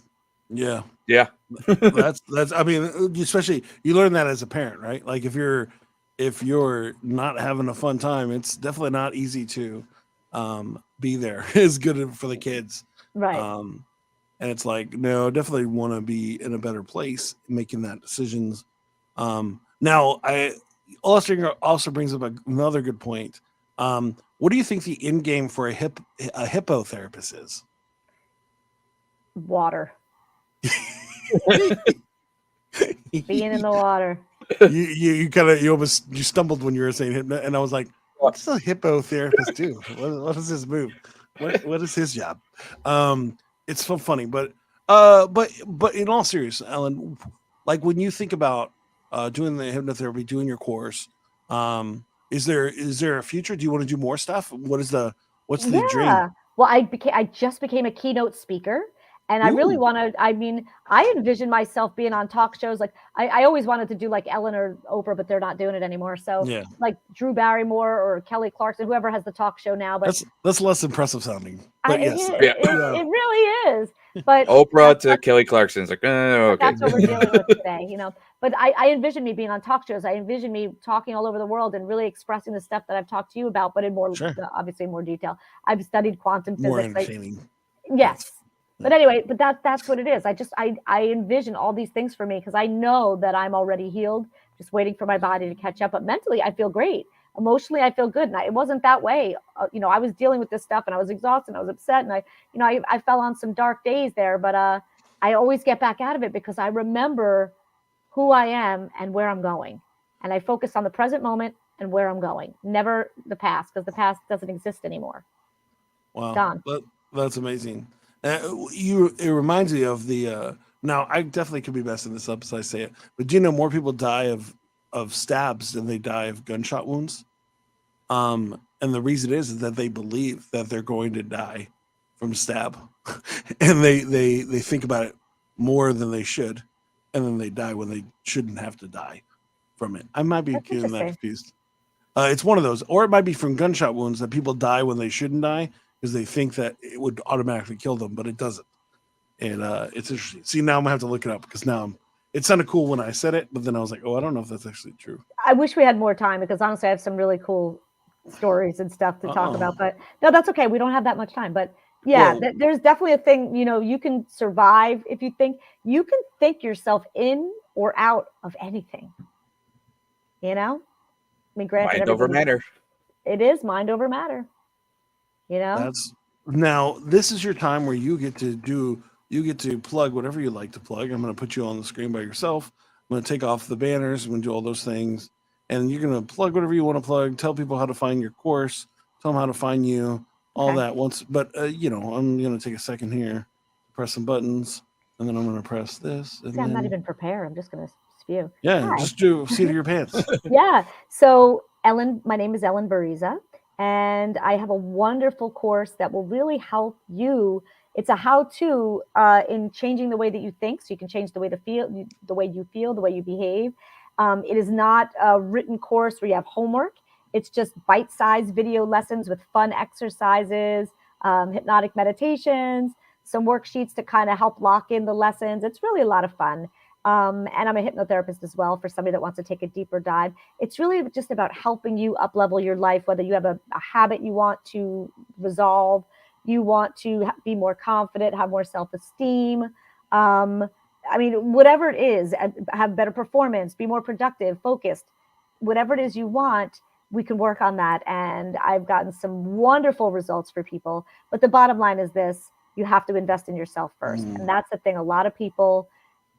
Yeah. Yeah. that's I mean, especially you learn that as a parent, right? Like if you're not having a fun time, it's definitely not easy to be there. It's good for the kids. Right. And it's like, no, definitely want to be in a better place making that decisions. Now I also brings up another good point. What do you think the end game for a hippotherapist is? Water. Being in the water. You almost stumbled when you were saying hypno, and I was like, what does a hippotherapist do? What is his move? What is his job? It's so funny, but in all seriousness, Ellen, like when you think about doing the hypnotherapy, doing your course, is there a future? Do you want to do more stuff? What's the dream? Well, I just became a keynote speaker. And I really want to, I envision myself being on talk shows. Like I always wanted to do like Ellen or Oprah, but they're not doing it anymore. So like Drew Barrymore or Kelly Clarkson, whoever has the talk show now. But that's less impressive sounding. But yes. It really is. But Oprah to Kelly Clarkson's like, okay. That's what we're dealing with today, But I envision me being on talk shows. I envision me talking all over the world and really expressing the stuff that I've talked to you about, but in more, obviously more detail. I've studied quantum physics. More entertaining. Yes. But anyway, that's what it is. I envision all these things for me because I know that I'm already healed, just waiting for my body to catch up. But mentally, I feel great. Emotionally, I feel good. And it wasn't that way. I was dealing with this stuff and I was exhausted and I was upset. And I fell on some dark days there, but I always get back out of it because I remember who I am and where I'm going. And I focus on the present moment and where I'm going, never the past, because the past doesn't exist anymore. Wow. Gone. That's amazing. It reminds me of the now I definitely could be messing this up as I say it, but do you know more people die of stabs than they die of gunshot wounds? And the reason is that they believe that they're going to die from stab, and they think about it more than they should, and then they die when they shouldn't have to die from it. I might be getting that confused. It's one of those, or it might be from gunshot wounds that people die when they shouldn't die because they think that it would automatically kill them, but it doesn't. And it's interesting. See, now I'm gonna have to look it up because it sounded cool when I said it, but then I was like, oh, I don't know if that's actually true. I wish we had more time because honestly, I have some really cool stories and stuff to talk about, but no, that's okay. We don't have that much time, but there's definitely a thing, you can survive if you can think yourself in or out of anything, mean, granted, Mind over matter. It is mind over matter. You know? That's now. This is your time where you get to plug whatever you like to plug. I'm going to put you on the screen by yourself. I'm going to take off the banners. I'm going to do all those things, and you're going to plug whatever you want to plug. Tell people how to find your course. Tell them how to find you. All that once. But I'm going to take a second here, press some buttons, and then I'm going to press this. And I'm not even prepared. I'm just going to spew. Yeah, Hi. just do seat of your pants. Yeah. So Ellen, my name is Ellen Bereza, and I have a wonderful course that will really help you. It's a how-to in changing the way that you think, so you can change the way the way you feel, the way you behave. It is not a written course where you have homework. It's just bite-sized video lessons with fun exercises, hypnotic meditations, some worksheets to kind of help lock in the lessons. It's really a lot of fun. And I'm a hypnotherapist as well for somebody that wants to take a deeper dive. It's really just about helping you up-level your life, whether you have a habit you want to resolve, you want to be more confident, have more self-esteem. I mean, whatever it is, have better performance, be more productive, focused, whatever it is you want, we can work on that. And I've gotten some wonderful results for people. But the bottom line is this: you have to invest in yourself first. And that's the thing a lot of people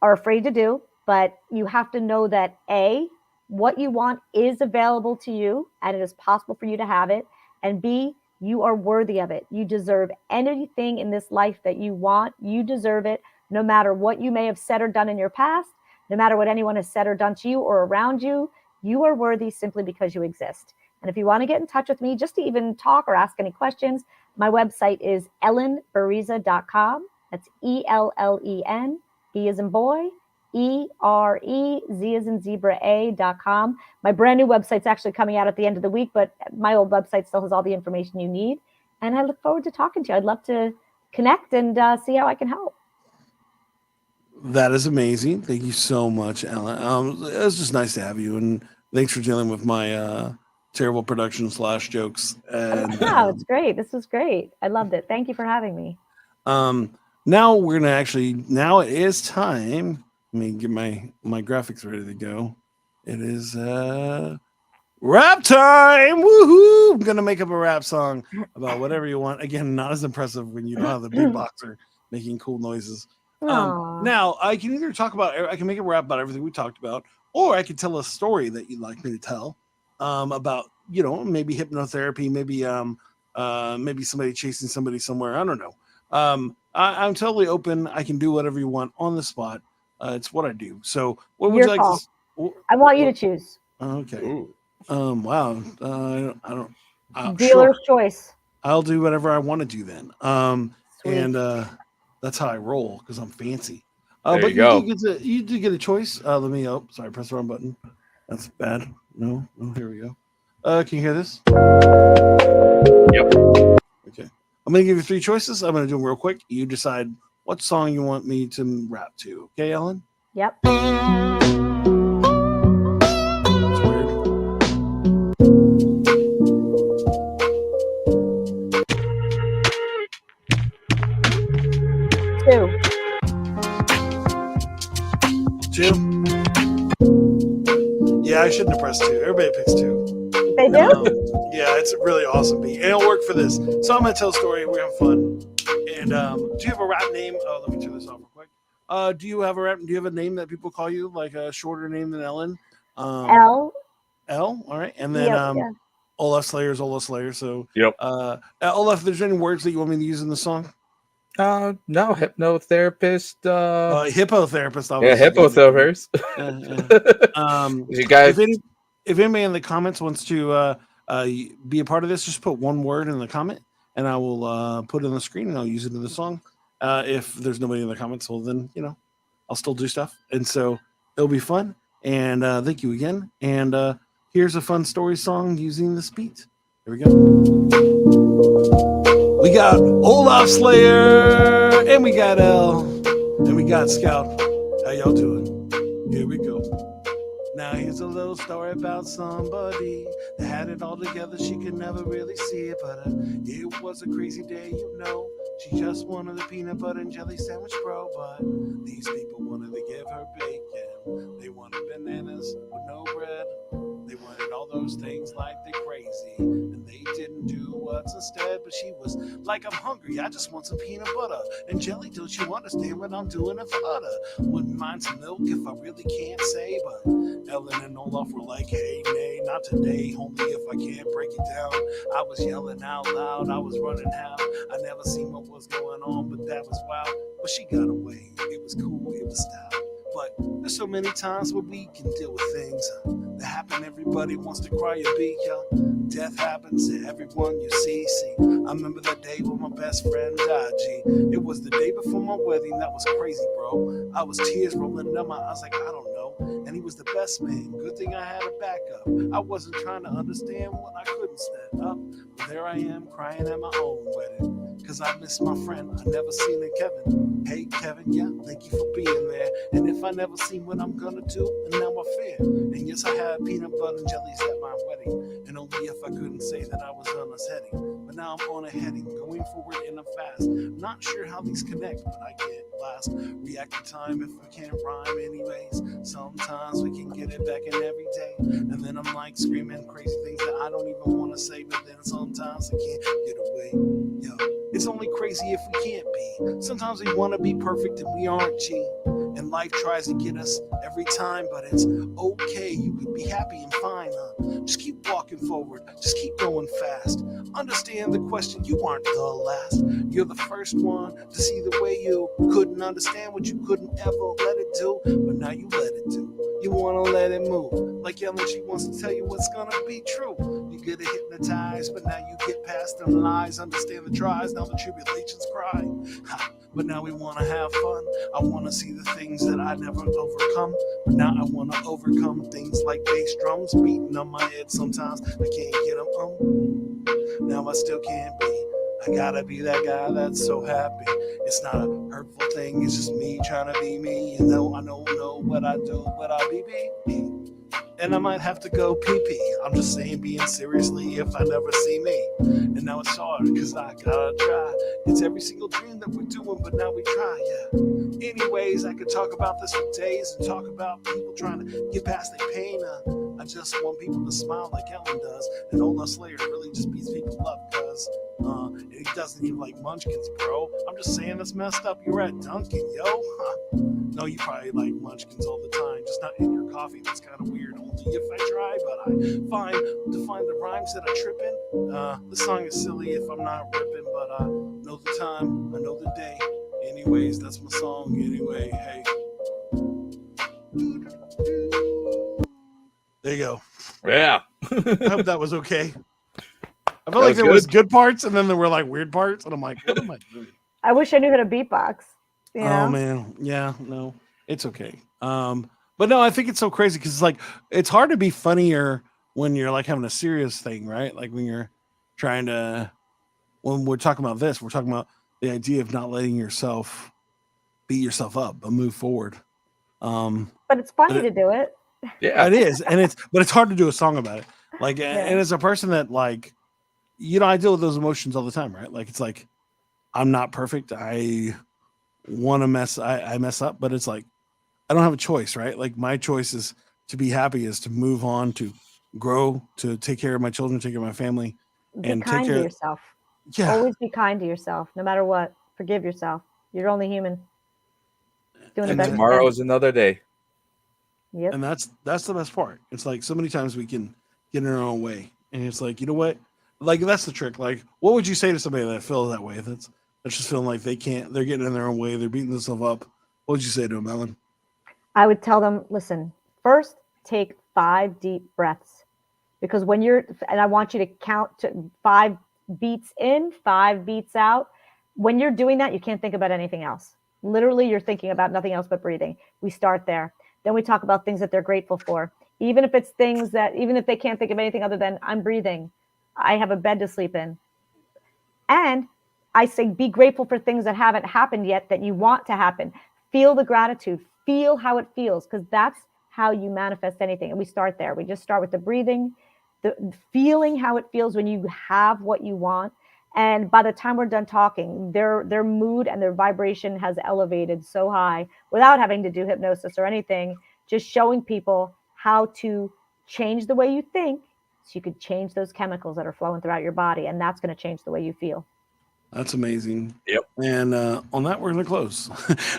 are afraid to do, but you have to know that A, what you want is available to you and it is possible for you to have it. And B, you are worthy of it. You deserve anything in this life that you want. You deserve it, no matter what you may have said or done in your past, no matter what anyone has said or done to you or around you. You are worthy simply because you exist. And if you want to get in touch with me, just to even talk or ask any questions, my website is ellenbereza.com. That's ELLEN. B as in boy, EREZ as in zebra A.com. My brand new website's actually coming out at the end of the week, but my old website still has all the information you need. And I look forward to talking to you. I'd love to connect and see how I can help. That is amazing. Thank you so much, Ellen. It was just nice to have you, and thanks for dealing with my terrible production / jokes. And no, it's great. This was great. I loved it. Thank you for having me. Now we're gonna now it is time. Let me get my graphics ready to go. It is rap time. Woohoo! I'm gonna make up a rap song about whatever you want. Again, not as impressive when you don't have the beatboxer making cool noises. Now I can either I can make a rap about everything we talked about, or I could tell a story that you'd like me to tell about, maybe hypnotherapy, maybe somebody chasing somebody somewhere. I don't know. I'm totally open. I can do whatever you want on the spot. It's what I do. So, what would you like to? I want you to choose. Okay. Ooh. Wow. I don't. Dealer's choice. I'll do whatever I want to do then. And that's how I roll because I'm fancy. But you do get a choice. Let me. Oh, sorry. Press the wrong button. That's bad. No. Here we go. Can you hear this? Yep. Okay. I'm going to give you 3 choices. I'm going to do them real quick. You decide what song you want me to rap to. Okay, Ellen? Yep. That's weird. Two. Yeah, I shouldn't have pressed 2. Everybody picks 2. They do? Yeah, it's a really awesome beat. And it'll work for this. So I'm going to tell a story. We're having fun. And do you have a rap name? Oh, let me turn this off real quick. Do you have a name that people call you, like a shorter name than Ellen? L. L, all right. And then Olaf Slayer is Olaf Slayer. So yep. Olaf, if there's any words that you want me to use in the song? No, hypnotherapist. Hippotherapist. Yeah, hippotherapist. You guys, if anybody in the comments wants to be a part of this, just put one word in the comment, and I will put it on the screen, and I'll use it in the song. If there's nobody in the comments, well, then I'll still do stuff, and so it'll be fun. And thank you again. And here's a fun story song using this beat. Here we go. We got Olaf Slayer, and we got L, and we got Scout. How y'all doing? Here we go. Now here's a little story about somebody that had it all together. She could never really see it, but it was a crazy day, She just wanted a peanut butter and jelly sandwich, bro. But these people wanted to give her bacon. They wanted bananas with no bread. They wanted all those things like they're crazy, and they didn't do what's instead. But she was like, I'm hungry, I just want some peanut butter and jelly. Don't you understand what I'm doing it for utter? Wouldn't mind some milk if I really can't say, but Ellen and Olaf were like, hey, nay, not today, only if I can't break it down. I was yelling out loud, I was running out. I never seen what was going on, but that was wild. But she got away, it was cool, it was style. But there's so many times where we can deal with things that happen. Everybody wants to cry a beat, yeah. Death happens to everyone you see. See, I remember that day when my best friend died, G. It was the day before my wedding, that was crazy, bro. I was tears rolling down my eyes like, I don't know. And he was the best man, good thing I had a backup. I wasn't trying to understand what I couldn't stand up. But there I am, crying at my own wedding. Cause I miss my friend, I never seen it, Kevin. Hey Kevin, yeah, thank you for being there. And if I never seen what I'm gonna do, and now I fear. And yes, I had peanut butter and jellies at my wedding. And only if I couldn't say that I was on a heading. But now I'm on a heading, going forward in a fast. Not sure how these connect, but I can't last. React to time if we can't rhyme anyways. Sometimes we can get it back in every day. And then I'm like screaming crazy things that I don't even want to say. But then sometimes I can't get away. Yo, it's only crazy if we can't be. Sometimes we want to be perfect and we aren't, G. And life tries to get us every time, but it's okay. You could be happy and fine, Just keep walking forward. Just keep going fast. Understand the question, you aren't the last. You're the first one to see the way you couldn't understand what you couldn't ever let it do. But now you let it do. You want to let it move. Like Ellen, she wants to tell you what's going to be true. You get hypnotized, but now you get past them lies. Understand the tries, now the tribulations cry. Ha. But now we want to have fun. I want to see the things that I never overcome. But now I want to overcome things like bass drums beating on my head. Sometimes I can't get them. Now I still can't be. I gotta be that guy that's so happy. It's not a hurtful thing. It's just me trying to be me. And though I don't know what I do, but I'll be me. And I might have to go pee-pee. I'm just saying, being seriously, if I never see me. And now it's hard, cause I gotta try. It's every single dream that we're doing, but now we try, yeah. Anyways, I could talk about this for days and talk about people trying to get past their pain. I just want people to smile like Ellen does. And Ola Slayer really just beats people up, cause he doesn't even like munchkins, bro. I'm just saying that's messed up. You're at Dunkin', yo. No, you probably like munchkins all the time, just not in your coffee. That's kind of weird. Only if I try, but I find to find the rhymes that I trip in. The song is silly if I'm not ripping, but I know the time, I know the day. Anyways, that's my song. Anyway, hey. There you go. Yeah. I hope that was okay. I felt like there was good parts, and then there were like weird parts, and I'm like, what am I doing? I wish I knew how to beatbox. You know? Oh man, yeah, no, it's okay. But no, I think it's so crazy because it's like it's hard to be funnier when you're like having a serious thing, right? Like when you're trying to, when we're talking about this, we're talking about the idea of not letting yourself beat yourself up, but move forward. But it's funny to do it. Yeah, it is, and it's hard to do a song about it. Like, and as a person that like, I deal with those emotions all the time, right? Like it's like I'm not perfect. I want to I mess up, but it's like I don't have a choice, right? Like my choice is to be happy, is to move on, to grow, to take care of my children, take care of my family, and kind to yourself. Yeah, always be kind to yourself, no matter what. Forgive yourself. You're only human. Doing the best. Tomorrow is another day. Yep. And that's the best part. It's like so many times we can get in our own way, and it's like, you know what? Like that's the trick. Like, what would you say to somebody that feels that way? That's just feeling like they're getting in their own way. They're beating themselves up. What would you say to them, Ellen? I would tell them, listen, first take 5 deep breaths, because when and I want you to count to 5 beats in, 5 beats out. When you're doing that, you can't think about anything else. Literally, you're thinking about nothing else but breathing. We start there. Then we talk about things that they're grateful for. Even if it's things that, even if they can't think of anything other than I'm breathing, I have a bed to sleep in. And I say, be grateful for things that haven't happened yet that you want to happen. Feel the gratitude, feel how it feels, because that's how you manifest anything. And we start there. We just start with the breathing, the feeling how it feels when you have what you want. And by the time we're done talking, their mood and their vibration has elevated so high without having to do hypnosis or anything, just showing people how to change the way you think so you could change those chemicals that are flowing throughout your body. And that's going to change the way you feel. That's amazing. Yep. And on that, we're going to close.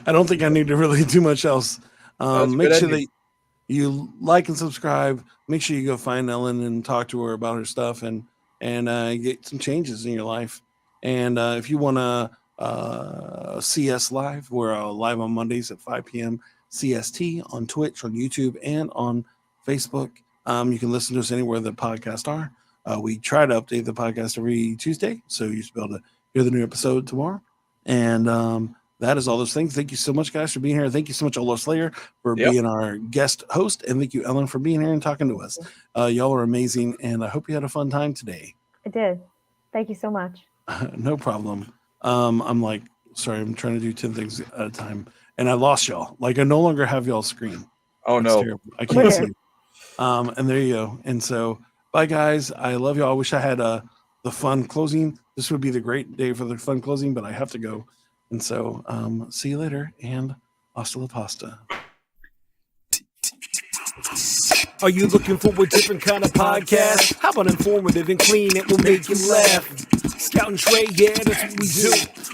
I don't think I need to really do much else. Make sure that you like and subscribe. Make sure you go find Ellen and talk to her about her stuff and get some changes in your life. And if you want to see us live, we're live on Mondays at 5 p.m. CST on Twitch, on YouTube, and on Facebook. You can listen to us anywhere the podcasts are. We try to update the podcast every Tuesday, so you should be able to hear the new episode tomorrow. And that is all those things. Thank you so much, guys, for being here. Thank you so much, Olo Slayer, for being our guest host. And thank you, Ellen, for being here and talking to us. Y'all are amazing, and I hope you had a fun time today. I did. Thank you so much. No problem. I'm like, sorry, I'm trying to do 10 things at a time, and I lost y'all. Like, I no longer have y'all screen. Oh, That's no. terrible. I can't see. And there you go. And so, bye, guys. I love y'all. I wish I had the fun closing. This would be the great day for the fun closing, but I have to go. And so, see you later, and hasta la pasta. Are you looking for a different kind of podcast? How about informative and clean? It will make you laugh. Scout and Trey, yeah, that's what we do.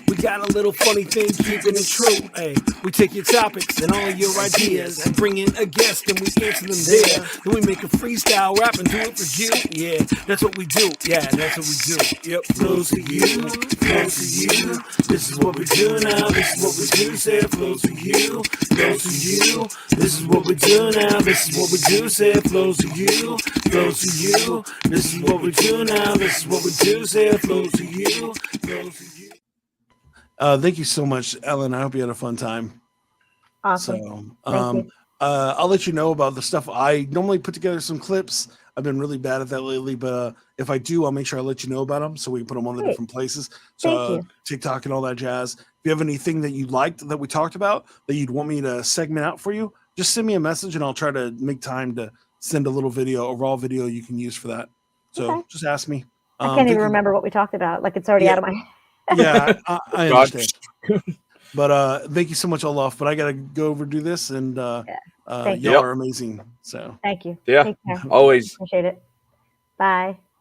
We got a little funny thing, keeping it true. Hey, we take your topics and all your ideas and bring in a guest and we answer them there. Then we make a freestyle rap and do it for you. Yeah, that's what we do. Yeah, that's what we do. Yep, flows to you, flows to you. This is what we do now. This is what we do. Say it flows to you, flows to you. This is what we do now. This is what we do. Say it flows to you, flows to you. This is what we do now. This is what we do. Say it flows to you, flows to you. Thank you so much, Ellen. I hope you had a fun time. Awesome. So, I'll let you know about the stuff. I normally put together some clips. I've been really bad at that lately, but if I do, I'll make sure I let you know about them so we can put them on the different places. So TikTok and all that jazz. If you have anything that you liked that we talked about that you'd want me to segment out for you, just send me a message and I'll try to make time to send a little video, a raw video you can use for that. So just ask me. I can't even remember what we talked about. Like it's already out of my head. Yeah, I understand. But thank you so much, Olaf. But I gotta go overdo this, and y'all are amazing. So thank you. Yeah, Take care. always. Appreciate it. Bye.